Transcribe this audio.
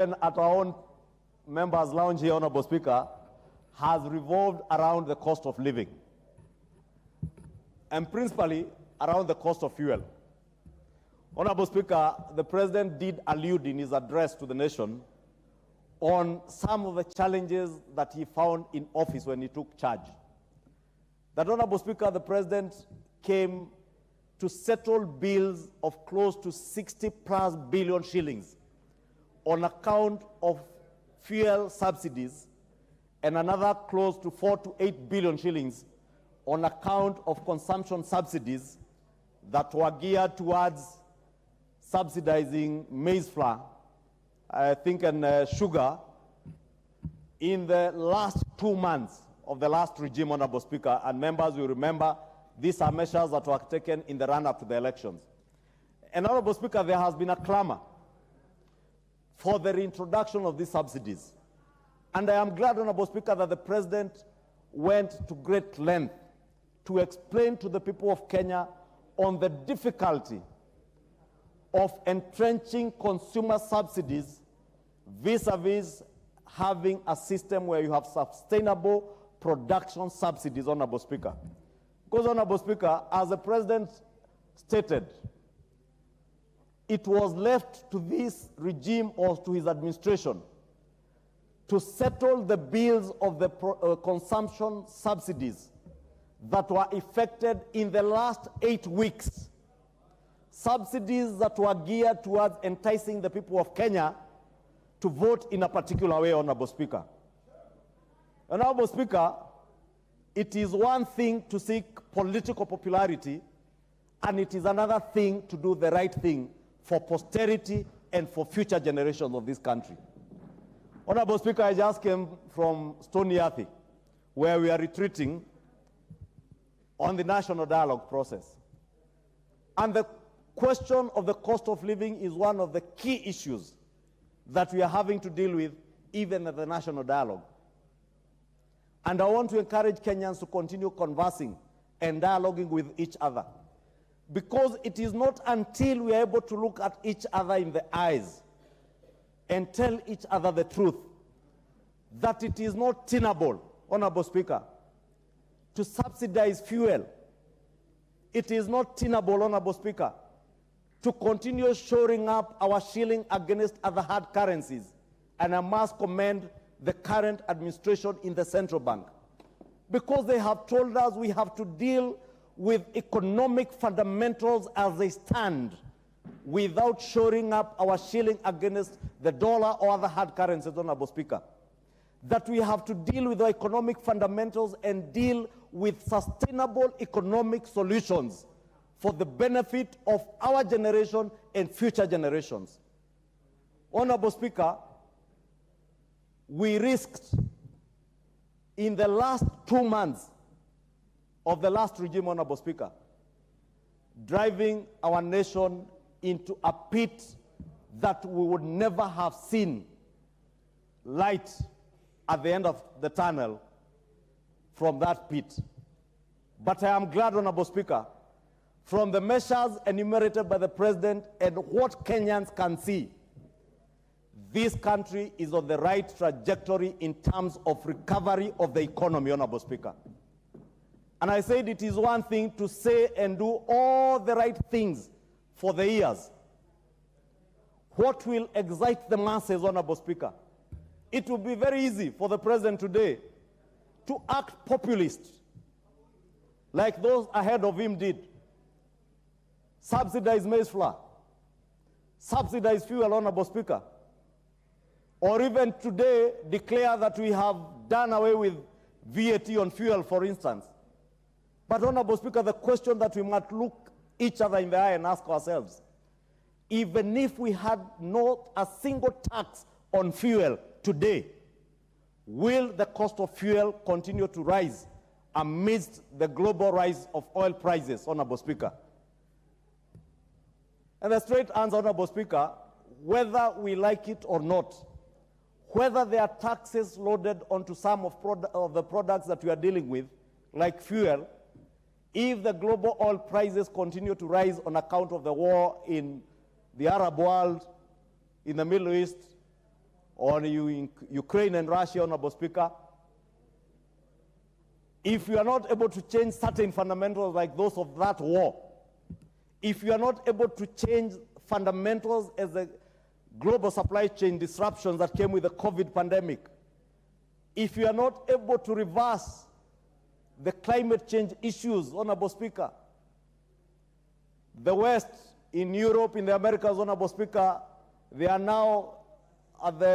at our own members' lounge here, Honorable Speaker, has revolved around the cost of living, and principally around the cost of fuel. Honorable Speaker, the President did allude in his address to the nation on some of the challenges that he found in office when he took charge. That, Honorable Speaker, the President came to settle bills of close to 60+ billion shillings on account of fuel subsidies, and another close to 4 to 8 billion shillings on account of consumption subsidies that were geared towards subsidizing maize flour, I think, and sugar in the last 2 months of the last regime, Honorable Speaker. And members will remember these are measures that were taken in the run-up to the elections. And, Honorable Speaker, there has been a clamor for the reintroduction of these subsidies. And I am glad, Honorable Speaker, that the President went to great length to explain to the people of Kenya on the difficulty of entrenching consumer subsidies vis-a-vis having a system where you have sustainable production subsidies, Honorable Speaker. Because, Honorable Speaker, as the President stated, it was left to this regime or to his administration to settle the bills of the consumption subsidies that were effected in the last 8 weeks. Subsidies that were geared towards enticing the people of Kenya to vote in a particular way, Honorable Speaker. Honorable Speaker, it is one thing to seek political popularity, and it is another thing to do the right thing for posterity and for future generations of this country. Honorable Speaker, I just came from Stony Athi, where we are retreating on the national dialogue process. And the question of the cost of living is one of the key issues that we are having to deal with even at the national dialogue. And I want to encourage Kenyans to continue conversing and dialoguing with each other, because it is not until we are able to look at each other in the eyes and tell each other the truth that it is not tenable, Honorable Speaker, to subsidize fuel. It is not tenable, Honorable Speaker, to continue shoring up our shilling against other hard currencies. And I must commend the current administration in the central bank, because they have told us we have to deal with economic fundamentals as they stand without shoring up our shilling against the dollar or other hard currencies, Honorable Speaker. That we have to deal with the economic fundamentals and deal with sustainable economic solutions for the benefit of our generation and future generations. Honorable Speaker, we risked in the last 2 months of the last regime, Honorable Speaker, driving our nation into a pit that we would never have seen light at the end of the tunnel from that pit. But I am glad, Honorable Speaker, from the measures enumerated by the President and what Kenyans can see, this country is on the right trajectory in terms of recovery of the economy, Honorable Speaker. And I said it is one thing to say and do all the right things for the ears. What will excite the masses, Honorable Speaker? It will be very easy for the President today to act populist, like those ahead of him did. Subsidize maize flour, subsidize fuel, Honorable Speaker, or even today declare that we have done away with VAT on fuel, for instance. But, Honorable Speaker, the question that we must look each other in the eye and ask ourselves, even if we had not a single tax on fuel today, will the cost of fuel continue to rise amidst the global rise of oil prices, Honorable Speaker? And the straight answer, Honorable Speaker, whether we like it or not, whether there are taxes loaded onto some of the products that we are dealing with, like fuel, if the global oil prices continue to rise on account of the war in the Arab world, in the Middle East, on Ukraine and Russia, Honorable Speaker, if you are not able to change certain fundamentals like those of that war, if you are not able to change fundamentals as the global supply chain disruptions that came with the COVID pandemic, if you are not able to reverse the climate change issues, Honorable Speaker, the West, in Europe, in the Americas, Honorable Speaker, they are now at the